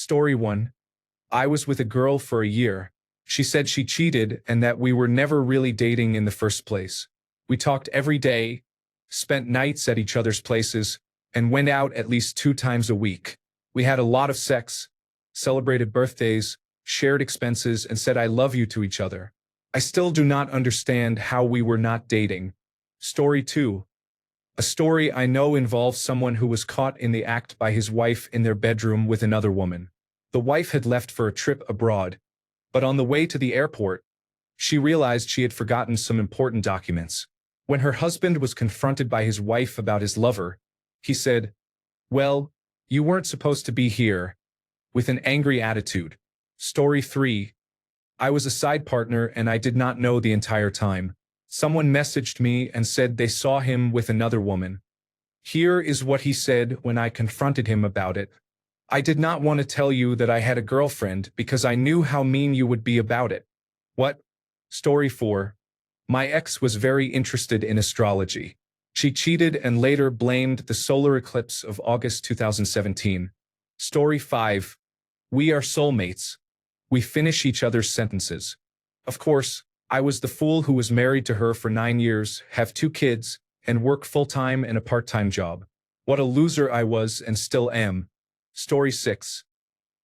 Story 1. I was with a girl for a year. She said she cheated and that we were never really dating in the first place. We talked every day, spent nights at each other's places, and went out at least 2 times a week. We had a lot of sex, celebrated birthdays, shared expenses, and said I love you to each other. I still do not understand how we were not dating. Story 2. A story I know involves someone who was caught in the act by his wife in their bedroom with another woman. The wife had left for a trip abroad, but on the way to the airport, she realized she had forgotten some important documents. When her husband was confronted by his wife about his lover, he said, "Well, you weren't supposed to be here," with an angry attitude. Story 3. I was a side partner and I did not know the entire time. Someone messaged me and said they saw him with another woman. Here is what he said when I confronted him about it. "I did not want to tell you that I had a girlfriend because I knew how mean you would be about it." What? Story 4. My ex was very interested in astrology. She cheated and later blamed the solar eclipse of August 2017. Story 5. We are soulmates. We finish each other's sentences. Of course, I was the fool who was married to her for 9 years, have 2 kids, and work full-time in a part-time job. What a loser I was and still am. Story 6.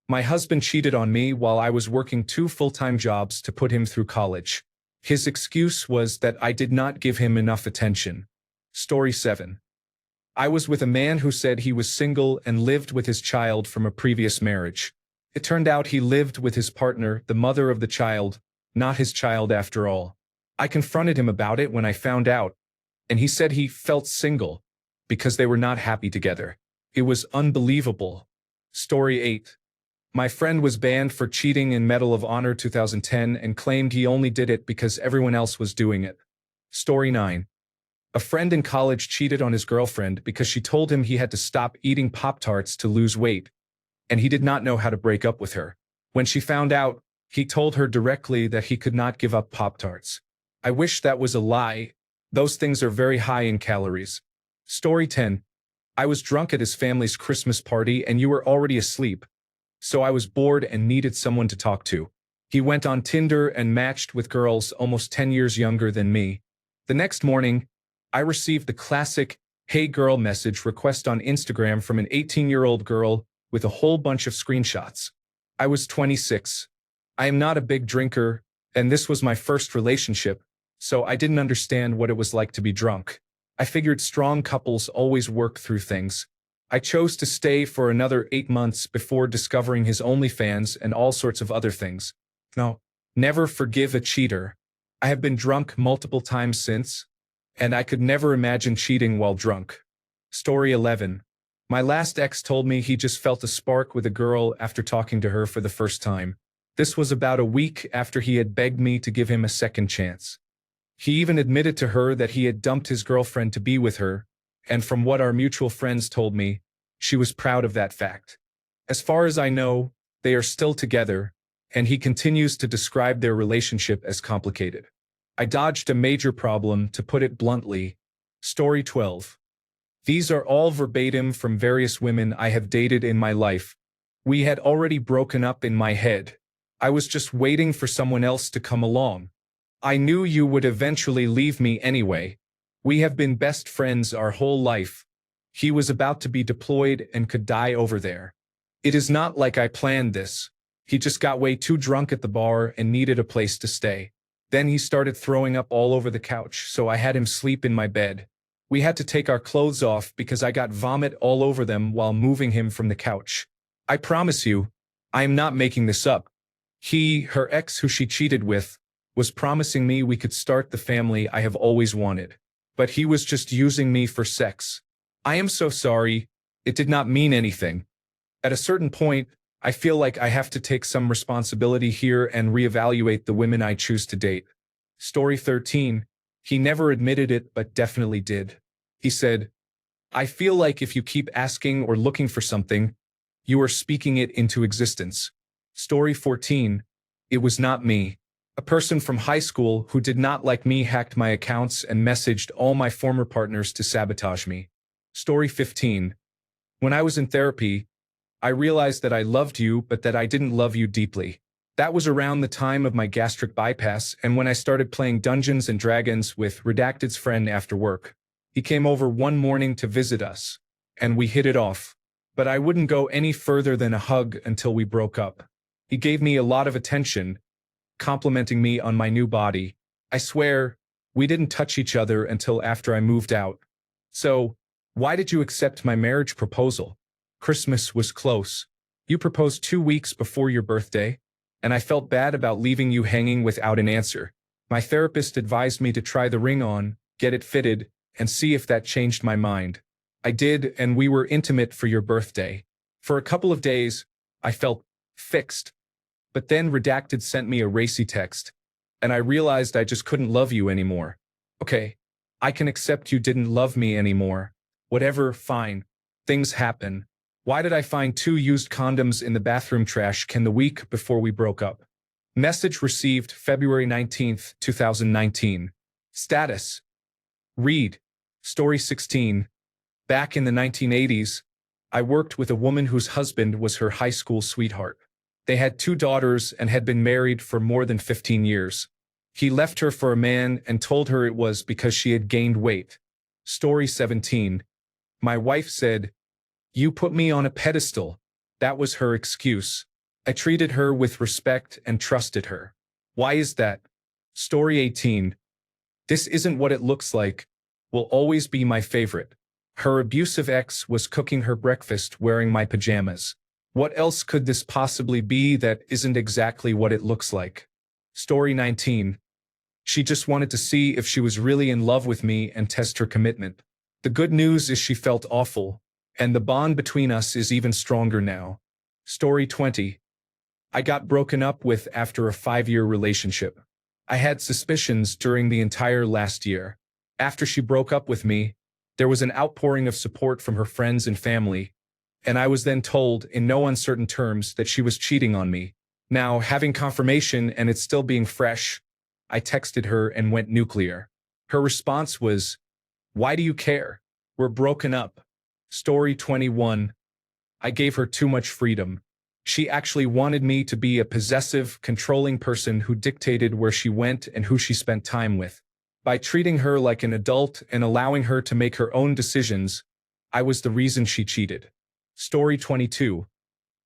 My husband cheated on me while I was working 2 full-time jobs to put him through college. His excuse was that I did not give him enough attention. Story 7. I was with a man who said he was single and lived with his child from a previous marriage. It turned out he lived with his partner, the mother of the child, not his child after all. I confronted him about it when I found out, and he said he felt single because they were not happy together. It was unbelievable. Story 8. My friend was banned for cheating in Medal of Honor 2010 and claimed he only did it because everyone else was doing it. Story 9. A friend in college cheated on his girlfriend because she told him he had to stop eating Pop-Tarts to lose weight, and he did not know how to break up with her. When she found out, he told her directly that he could not give up Pop-Tarts. I wish that was a lie. Those things are very high in calories. Story 10. I was drunk at his family's Christmas party and you were already asleep, so I was bored and needed someone to talk to. He went on Tinder and matched with girls almost 10 years younger than me. The next morning, I received the classic "Hey girl" message request on Instagram from an 18-year-old girl with a whole bunch of screenshots. I was 26. I am not a big drinker, and this was my first relationship, so I didn't understand what it was like to be drunk. I figured strong couples always work through things. I chose to stay for another 8 months before discovering his OnlyFans and all sorts of other things. No, never forgive a cheater. I have been drunk multiple times since, and I could never imagine cheating while drunk. Story 11. My last ex told me he just felt a spark with a girl after talking to her for the first time. This was about a week after he had begged me to give him a second chance. He even admitted to her that he had dumped his girlfriend to be with her, and from what our mutual friends told me, she was proud of that fact. As far as I know, they are still together, and he continues to describe their relationship as complicated. I dodged a major problem, to put it bluntly. Story 12. These are all verbatim from various women I have dated in my life. We had already broken up in my head. I was just waiting for someone else to come along. I knew you would eventually leave me anyway. We have been best friends our whole life. He was about to be deployed and could die over there. It is not like I planned this. He just got way too drunk at the bar and needed a place to stay. Then he started throwing up all over the couch, so I had him sleep in my bed. We had to take our clothes off because I got vomit all over them while moving him from the couch. I promise you, I am not making this up. He, her ex who she cheated with, was promising me we could start the family I have always wanted. But he was just using me for sex. I am so sorry. It did not mean anything. At a certain point, I feel like I have to take some responsibility here and reevaluate the women I choose to date. Story 13. He never admitted it but definitely did. He said, I feel like if you keep asking or looking for something, you are speaking it into existence. Story 14. It was not me. A person from high school who did not like me hacked my accounts and messaged all my former partners to sabotage me. Story 15. When I was in therapy, I realized that I loved you, but that I didn't love you deeply. That was around the time of my gastric bypass and when I started playing Dungeons and Dragons with Redacted's friend after work. He came over one morning to visit us, and we hit it off. But I wouldn't go any further than a hug until we broke up. He gave me a lot of attention, complimenting me on my new body. I swear, we didn't touch each other until after I moved out. So, why did you accept my marriage proposal? Christmas was close. You proposed 2 weeks before your birthday, and I felt bad about leaving you hanging without an answer. My therapist advised me to try the ring on, get it fitted, and see if that changed my mind. I did, and we were intimate for your birthday. For a couple of days, I felt fixed. But then Redacted sent me a racy text, and I realized I just couldn't love you anymore. Okay, I can accept you didn't love me anymore. Whatever, fine. Things happen. Why did I find 2 used condoms in the bathroom trash can the week before we broke up? Message received February 19th, 2019. Status. Read. Story 16. Back in the 1980s, I worked with a woman whose husband was her high school sweetheart. They had 2 daughters and had been married for more than 15 years. He left her for a man and told her it was because she had gained weight. Story 17. My wife said, "You put me on a pedestal." That was her excuse. I treated her with respect and trusted her. Why is that? Story 18. This isn't what it looks like. Will always be my favorite. Her abusive ex was cooking her breakfast wearing my pajamas. What else could this possibly be that isn't exactly what it looks like? Story 19. She just wanted to see if she was really in love with me and test her commitment. The good news is she felt awful, and the bond between us is even stronger now. Story 20. I got broken up with after a 5-year relationship. I had suspicions during the entire last year. After she broke up with me, there was an outpouring of support from her friends and family, and I was then told in no uncertain terms that she was cheating on me. Now, having confirmation and it still being fresh, I texted her and went nuclear. Her response was, "Why do you care? We're broken up." Story 21. I gave her too much freedom. She actually wanted me to be a possessive, controlling person who dictated where she went and who she spent time with. By treating her like an adult and allowing her to make her own decisions, I was the reason she cheated. Story 22.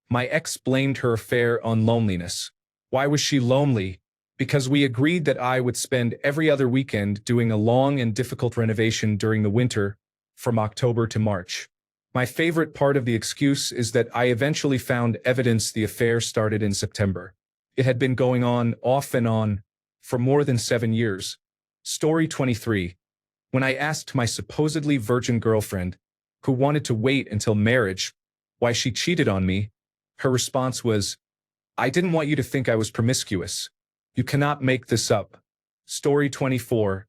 My ex blamed her affair on loneliness. Why was she lonely? Because we agreed that I would spend every other weekend doing a long and difficult renovation during the winter, from October to March. My favorite part of the excuse is that I eventually found evidence the affair started in September. It had been going on, off and on, for more than 7 years. Story 23. When I asked my supposedly virgin girlfriend, who wanted to wait until marriage, why she cheated on me, her response was, "I didn't want you to think I was promiscuous. You cannot make this up." Story 24.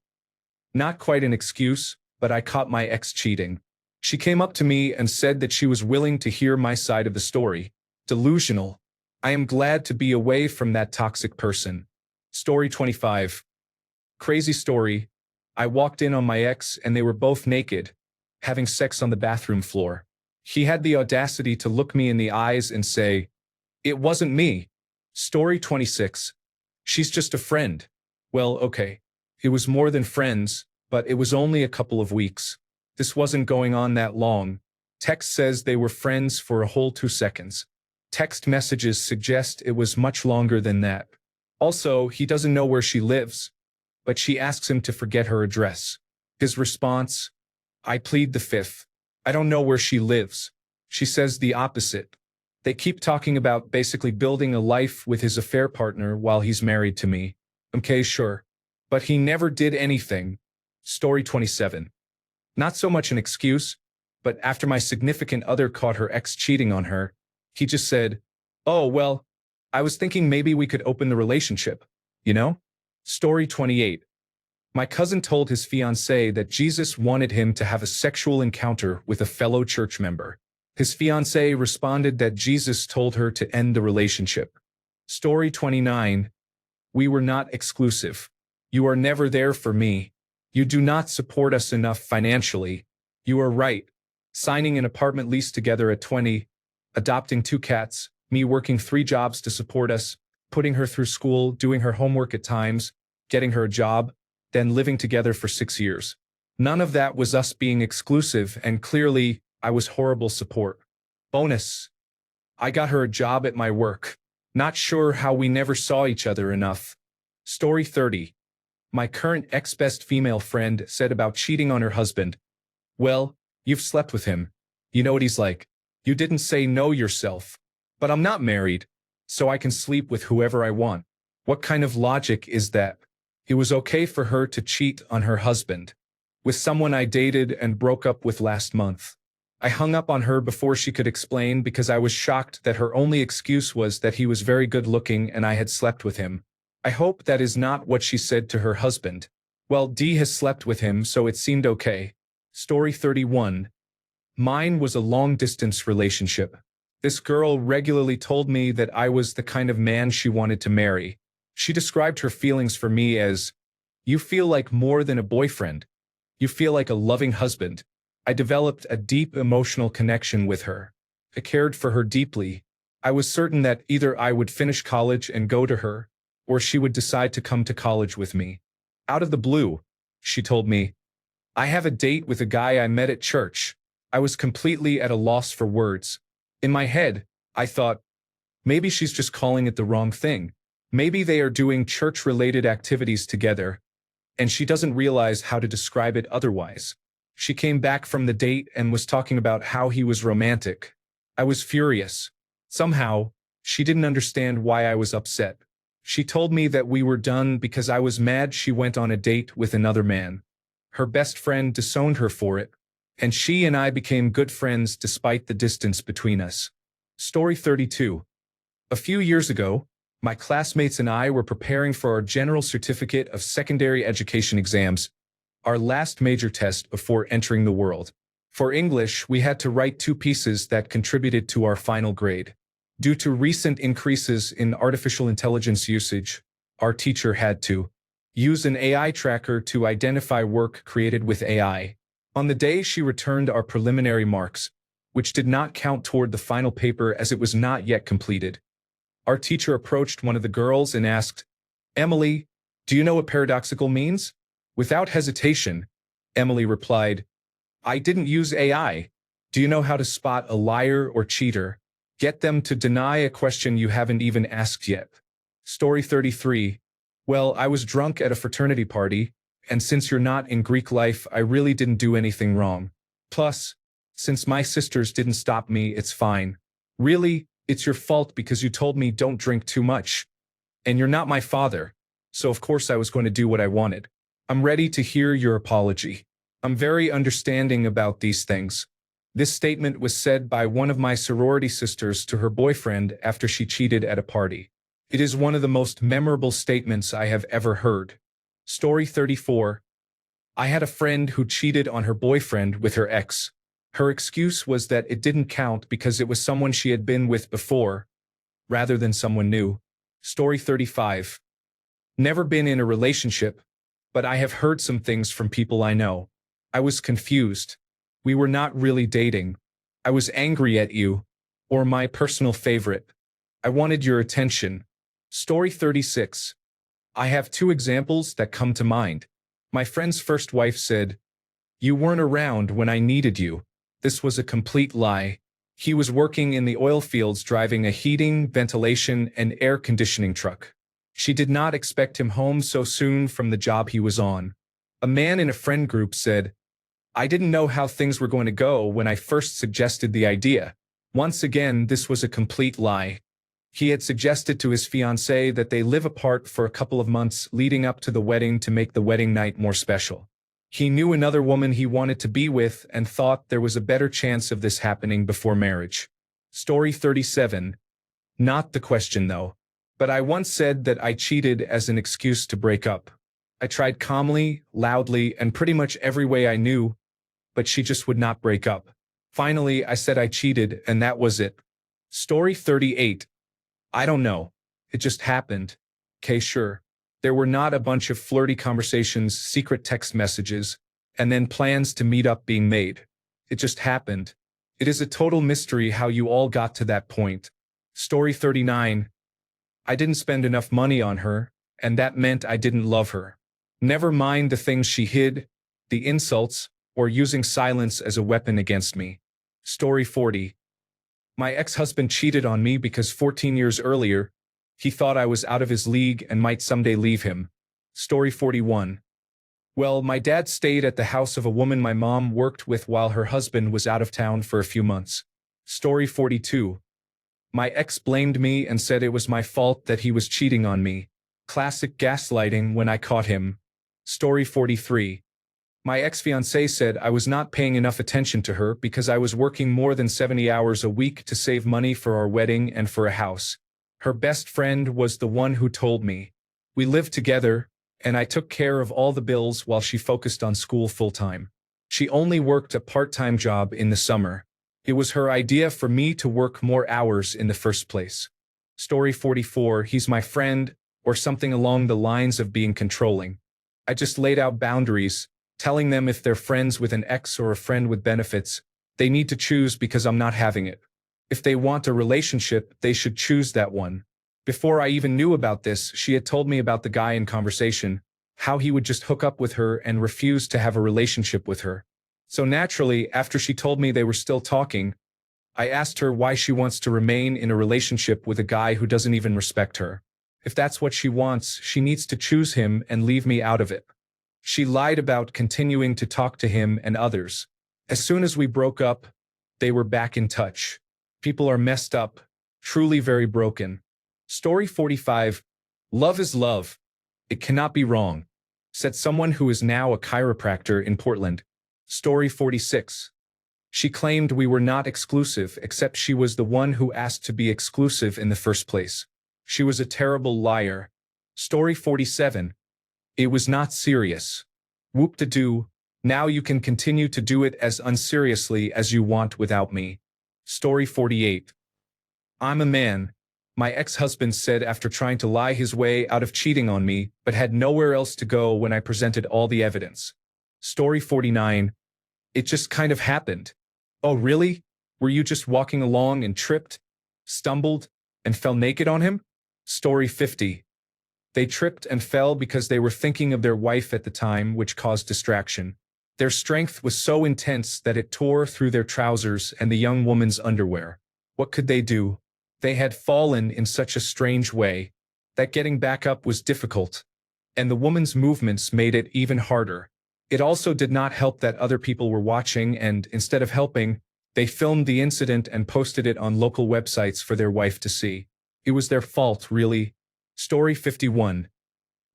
Not quite an excuse, but I caught my ex cheating. She came up to me and said that she was willing to hear my side of the story. Delusional. I am glad to be away from that toxic person. Story 25. Crazy story. I walked in on my ex and they were both naked, having sex on the bathroom floor. He had the audacity to look me in the eyes and say, "It wasn't me." Story 26. She's just a friend. Well, okay. It was more than friends, but it was only a couple of weeks. This wasn't going on that long. Text says they were friends for a whole 2 seconds. Text messages suggest it was much longer than that. Also, he doesn't know where she lives, but she asks him to forget her address. His response, "I plead the fifth. I don't know where she lives." She says the opposite. They keep talking about basically building a life with his affair partner while he's married to me. Okay, sure. But he never did anything. Story 27. Not so much an excuse, but after my significant other caught her ex cheating on her, he just said, "Oh, well, I was thinking maybe we could open the relationship, you know?" Story 28. My cousin told his fiancée that Jesus wanted him to have a sexual encounter with a fellow church member. His fiancée responded that Jesus told her to end the relationship. Story 29. We were not exclusive. You are never there for me. You do not support us enough financially. You are right. Signing an apartment lease together at 20, adopting 2 cats, me working 3 jobs to support us, putting her through school, doing her homework at times, getting her a job, then living together for 6 years. None of that was us being exclusive, and clearly, I was horrible support. Bonus. I got her a job at my work. Not sure how we never saw each other enough. Story 30. My current ex-best female friend said about cheating on her husband. Well, you've slept with him. You know what he's like. You didn't say no yourself. But I'm not married, so I can sleep with whoever I want. What kind of logic is that? It was okay for her to cheat on her husband with someone I dated and broke up with last month. I hung up on her before she could explain because I was shocked that her only excuse was that he was very good looking and I had slept with him. I hope that is not what she said to her husband. Well, D has slept with him, so it seemed okay. Story 31. Mine was a long-distance relationship. This girl regularly told me that I was the kind of man she wanted to marry. She described her feelings for me as, "You feel like more than a boyfriend. You feel like a loving husband." I developed a deep emotional connection with her. I cared for her deeply. I was certain that either I would finish college and go to her, or she would decide to come to college with me. Out of the blue, she told me, "I have a date with a guy I met at church." I was completely at a loss for words. In my head, I thought, maybe she's just calling it the wrong thing. Maybe they are doing church-related activities together, and she doesn't realize how to describe it otherwise. She came back from the date and was talking about how he was romantic. I was furious. Somehow, she didn't understand why I was upset. She told me that we were done because I was mad she went on a date with another man. Her best friend disowned her for it, and she and I became good friends despite the distance between us. Story 32. A few years ago, my classmates and I were preparing for our General Certificate of Secondary Education exams, our last major test before entering the world. For English, we had to write 2 pieces that contributed to our final grade. Due to recent increases in artificial intelligence usage, our teacher had to use an AI tracker to identify work created with AI. On the day she returned our preliminary marks, which did not count toward the final paper as it was not yet completed. Our teacher approached one of the girls and asked, "Emily, do you know what paradoxical means?" Without hesitation, Emily replied, "I didn't use AI. Do you know how to spot a liar or cheater? Get them to deny a question you haven't even asked yet." Story 33. Well, I was drunk at a fraternity party, and since you're not in Greek life, I really didn't do anything wrong. Plus, since my sisters didn't stop me, it's fine. Really, it's your fault because you told me don't drink too much. And you're not my father, so of course I was going to do what I wanted. I'm ready to hear your apology. I'm very understanding about these things. This statement was said by one of my sorority sisters to her boyfriend after she cheated at a party. It is one of the most memorable statements I have ever heard. Story 34. I had a friend who cheated on her boyfriend with her ex. Her excuse was that it didn't count because it was someone she had been with before, rather than someone new. Story 35. Never been in a relationship, but I have heard some things from people I know. I was confused. We were not really dating. I was angry at you, or my personal favorite. I wanted your attention. Story 36. I have 2 examples that come to mind. My friend's first wife said, "You weren't around when I needed you." This was a complete lie. He was working in the oil fields driving a heating, ventilation, and air conditioning truck. She did not expect him home so soon from the job he was on. A man in a friend group said, "I didn't know how things were going to go when I first suggested the idea." Once again, this was a complete lie. He had suggested to his fiancée that they live apart for a couple of months leading up to the wedding to make the wedding night more special. He knew another woman he wanted to be with and thought there was a better chance of this happening before marriage. Story 37. Not the question though. But I once said that I cheated as an excuse to break up. I tried calmly, loudly, and pretty much every way I knew, but she just would not break up. Finally, I said I cheated, and that was it. Story 38. I don't know. It just happened. Okay, sure. There were not a bunch of flirty conversations, secret text messages, and then plans to meet up being made. It just happened. It is a total mystery how you all got to that point. Story 39. I didn't spend enough money on her, and that meant I didn't love her. Never mind the things she hid, the insults, or using silence as a weapon against me. Story 40. My ex-husband cheated on me because 14 years earlier, he thought I was out of his league and might someday leave him. Story 41. Well, my dad stayed at the house of a woman my mom worked with while her husband was out of town for a few months. Story 42. My ex blamed me and said it was my fault that he was cheating on me. Classic gaslighting when I caught him. Story 43. My ex-fiancée said I was not paying enough attention to her because I was working more than 70 hours a week to save money for our wedding and for a house. Her best friend was the one who told me. We lived together, and I took care of all the bills while she focused on school full-time. She only worked a part-time job in the summer. It was her idea for me to work more hours in the first place. Story 44. He's my friend, or something along the lines of being controlling. I just laid out boundaries, telling them if they're friends with an ex or a friend with benefits, they need to choose because I'm not having it. If they want a relationship, they should choose that one. Before I even knew about this, she had told me about the guy in conversation, how he would just hook up with her and refuse to have a relationship with her. So naturally, after she told me they were still talking, I asked her why she wants to remain in a relationship with a guy who doesn't even respect her. If that's what she wants, she needs to choose him and leave me out of it. She lied about continuing to talk to him and others. As soon as we broke up, they were back in touch. People are messed up, truly very broken. Story 45. Love is love. It cannot be wrong, said someone who is now a chiropractor in Portland. Story 46. She claimed we were not exclusive, except she was the one who asked to be exclusive in the first place. She was a terrible liar. Story 47. It was not serious. Whoop-de-doo, now you can continue to do it as unseriously as you want without me. Story 48. I'm a man, my ex-husband said after trying to lie his way out of cheating on me, but had nowhere else to go when I presented all the evidence. Story 49. It just kind of happened. Oh really? Were you just walking along and tripped, stumbled, and fell naked on him? Story 50. They tripped and fell because they were thinking of their wife at the time, which caused distraction. Their strength was so intense that it tore through their trousers and the young woman's underwear. What could they do? They had fallen in such a strange way that getting back up was difficult, and the woman's movements made it even harder. It also did not help that other people were watching and, instead of helping, they filmed the incident and posted it on local websites for their wife to see. It was their fault, really. Story 51.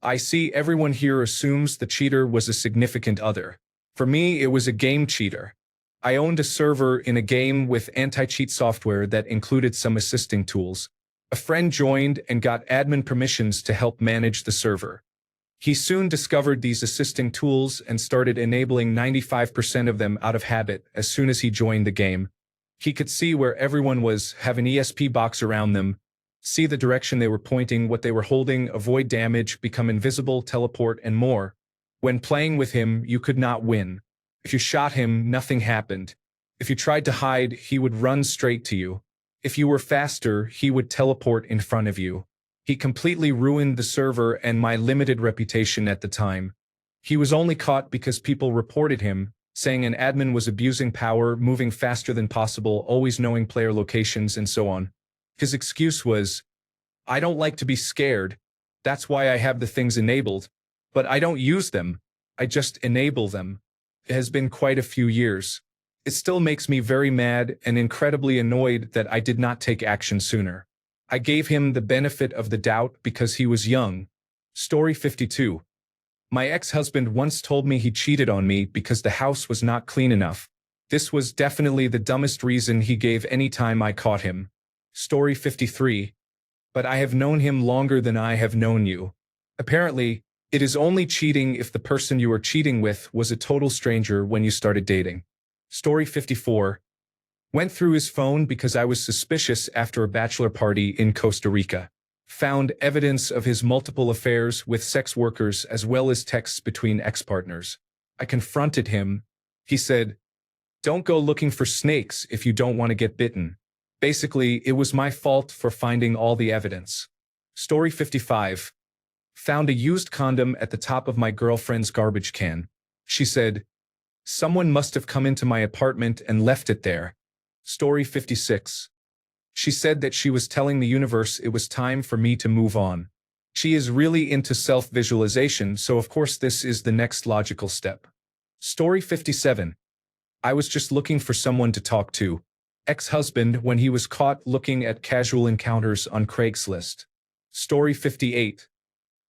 I see everyone here assumes the cheater was a significant other. For me, it was a game cheater. I owned a server in a game with anti-cheat software that included some assisting tools. A friend joined and got admin permissions to help manage the server. He soon discovered these assisting tools and started enabling 95% of them out of habit as soon as he joined the game. He could see where everyone was, have an ESP box around them, see the direction they were pointing, what they were holding, avoid damage, become invisible, teleport, and more. When playing with him, you could not win. If you shot him, nothing happened. If you tried to hide, he would run straight to you. If you were faster, he would teleport in front of you. He completely ruined the server and my limited reputation at the time. He was only caught because people reported him, saying an admin was abusing power, moving faster than possible, always knowing player locations, and so on. His excuse was, I don't like to be scared. That's why I have the things enabled. But I don't use them. I just enable them. It has been quite a few years. It still makes me very mad and incredibly annoyed that I did not take action sooner. I gave him the benefit of the doubt because he was young. Story 52. My ex-husband once told me he cheated on me because the house was not clean enough. This was definitely the dumbest reason he gave any time I caught him. Story 53. But I have known him longer than I have known you. Apparently, it is only cheating if the person you are cheating with was a total stranger when you started dating. Story 54. Went through his phone because I was suspicious after a bachelor party in Costa Rica. Found evidence of his multiple affairs with sex workers as well as texts between ex-partners. I confronted him. He said, Don't go looking for snakes if you don't want to get bitten. Basically, it was my fault for finding all the evidence. Story 55. Found a used condom at the top of my girlfriend's garbage can. She said, someone must have come into my apartment and left it there. Story 56. She said that she was telling the universe it was time for me to move on. She is really into self-visualization, so of course this is the next logical step. Story 57. I was just looking for someone to talk to. Ex-husband when he was caught looking at casual encounters on Craigslist. Story 58.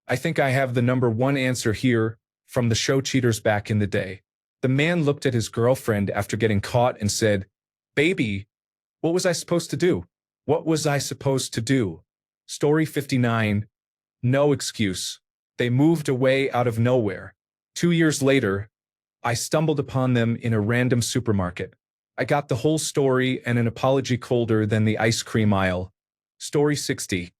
I think I have the number one answer here from the show Cheaters back in the day. The man looked at his girlfriend after getting caught and said, "Baby, what was I supposed to do? What was I supposed to do?" Story 59. No excuse. They moved away out of nowhere. 2 years later, I stumbled upon them in a random supermarket. I got the whole story and an apology colder than the ice cream aisle. Story 60.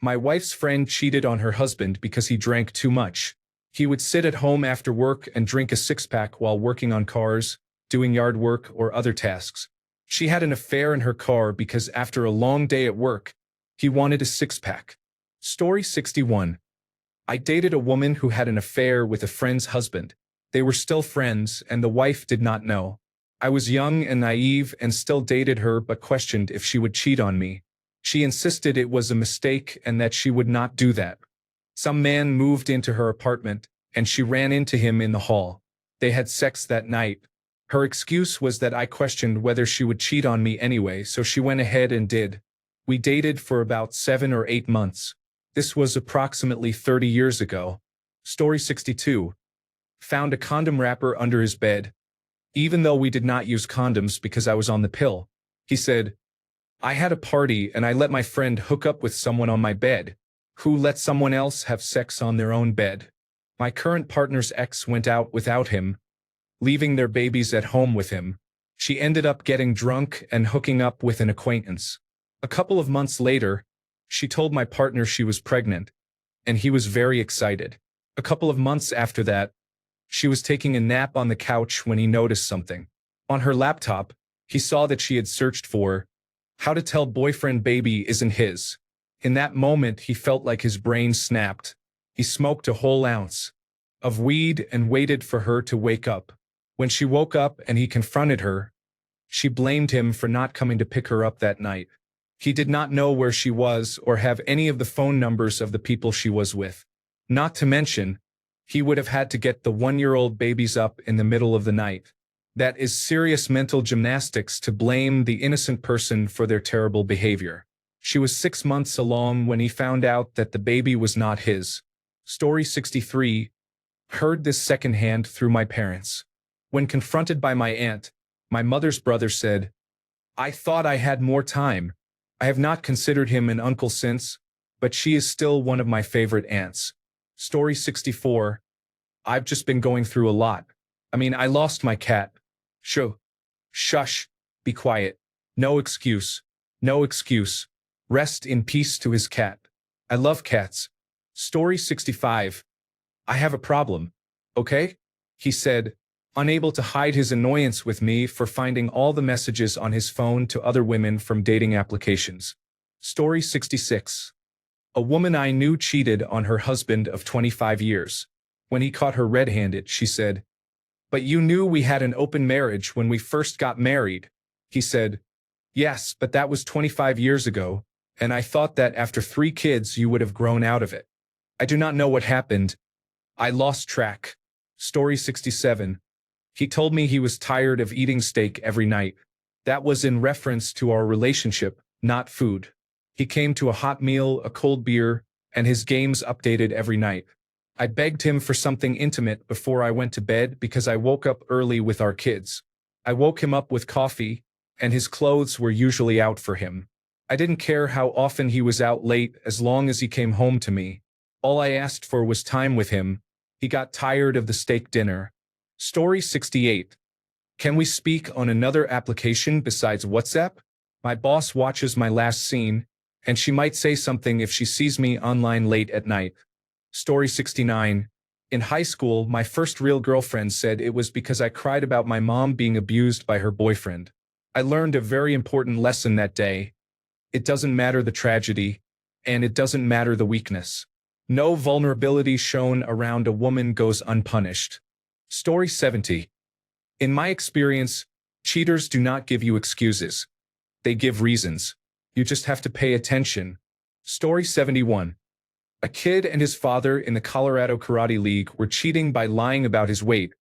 My wife's friend cheated on her husband because he drank too much. He would sit at home after work and drink a six-pack while working on cars, doing yard work, or other tasks. She had an affair in her car because after a long day at work, he wanted a six-pack. Story 61. I dated a woman who had an affair with a friend's husband. They were still friends, and the wife did not know. I was young and naive and still dated her but questioned if she would cheat on me. She insisted it was a mistake and that she would not do that. Some man moved into her apartment, and she ran into him in the hall. They had sex that night. Her excuse was that I questioned whether she would cheat on me anyway, so she went ahead and did. We dated for about 7 or 8 months. This was approximately 30 years ago. Story 62. Found a condom wrapper under his bed. Even though we did not use condoms because I was on the pill, he said, I had a party and I let my friend hook up with someone on my bed, who let someone else have sex on their own bed. My current partner's ex went out without him, leaving their babies at home with him. She ended up getting drunk and hooking up with an acquaintance. A couple of months later, she told my partner she was pregnant, and he was very excited. A couple of months after that, she was taking a nap on the couch when he noticed something. On her laptop, he saw that she had searched for how to tell boyfriend baby isn't his. In that moment, he felt like his brain snapped. He smoked a whole ounce of weed and waited for her to wake up. When she woke up and he confronted her, she blamed him for not coming to pick her up that night. He did not know where she was or have any of the phone numbers of the people she was with. Not to mention, he would have had to get the 1-year-old babies up in the middle of the night. That is serious mental gymnastics to blame the innocent person for their terrible behavior. She was 6 months along when he found out that the baby was not his. Story 63. Heard this secondhand through my parents. When confronted by my aunt, my mother's brother said, I thought I had more time. I have not considered him an uncle since, but she is still one of my favorite aunts. Story 64. I've just been going through a lot. I lost my cat. Shush. Be quiet. No excuse. No excuse. Rest in peace to his cat. I love cats. Story 65. I have a problem. Okay? He said, unable to hide his annoyance with me for finding all the messages on his phone to other women from dating applications. Story 66. A woman I knew cheated on her husband of 25 years. When he caught her red-handed, she said, But you knew we had an open marriage when we first got married. He said, Yes, but that was 25 years ago, and I thought that after 3 kids you would have grown out of it. I do not know what happened. I lost track. Story 67. He told me he was tired of eating steak every night. That was in reference to our relationship, not food. He came to a hot meal, a cold beer, and his games updated every night. I begged him for something intimate before I went to bed because I woke up early with our kids. I woke him up with coffee, and his clothes were usually out for him. I didn't care how often he was out late as long as he came home to me. All I asked for was time with him. He got tired of the steak dinner. Story 68. Can we speak on another application besides WhatsApp? My boss watches my last scene, and she might say something if she sees me online late at night. Story 69. In high school, my first real girlfriend said it was because I cried about my mom being abused by her boyfriend. I learned a very important lesson that day. It doesn't matter the tragedy, and it doesn't matter the weakness. No vulnerability shown around a woman goes unpunished. Story 70. In my experience, cheaters do not give you excuses. They give reasons. You just have to pay attention. Story 71. A kid and his father in the Colorado Karate League were cheating by lying about his weight,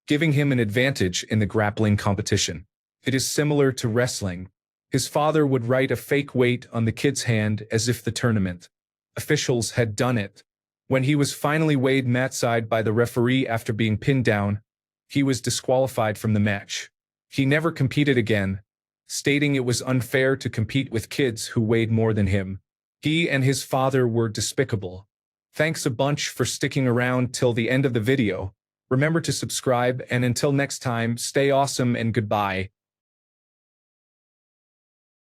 giving him an advantage in the grappling competition. It is similar to wrestling. His father would write a fake weight on the kid's hand as if the tournament officials had done it. When he was finally weighed matside by the referee after being pinned down, he was disqualified from the match. He never competed again, stating it was unfair to compete with kids who weighed more than him. He and his father were despicable. Thanks a bunch for sticking around till the end of the video. Remember to subscribe, and until next time, stay awesome and goodbye.